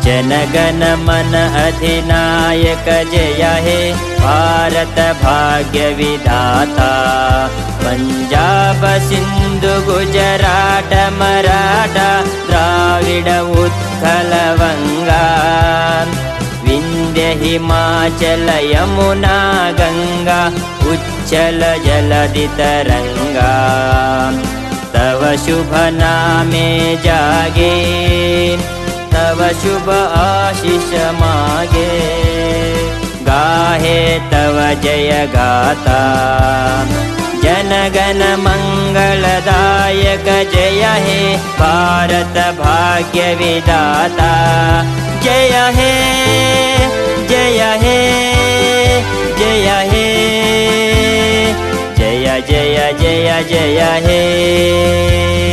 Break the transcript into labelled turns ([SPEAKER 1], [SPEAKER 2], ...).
[SPEAKER 1] जनगण मन अधिनायक जय हे भारत भाग्य विधाता। पंजाब सिंधु गुजरात मराठा द्राविड उत्कल वंगा विंध्य हिमाचल यमुना गंगा उच्चल जलधि तरंगा। तव शुभ नामे जागे तव शुभ आशीष मागे गाहे तव जय गाथा। जनगण मंगलदायक जय हे भारत भाग्य विधाता। जय हे जय हे जय हे जय जय जय जय हे।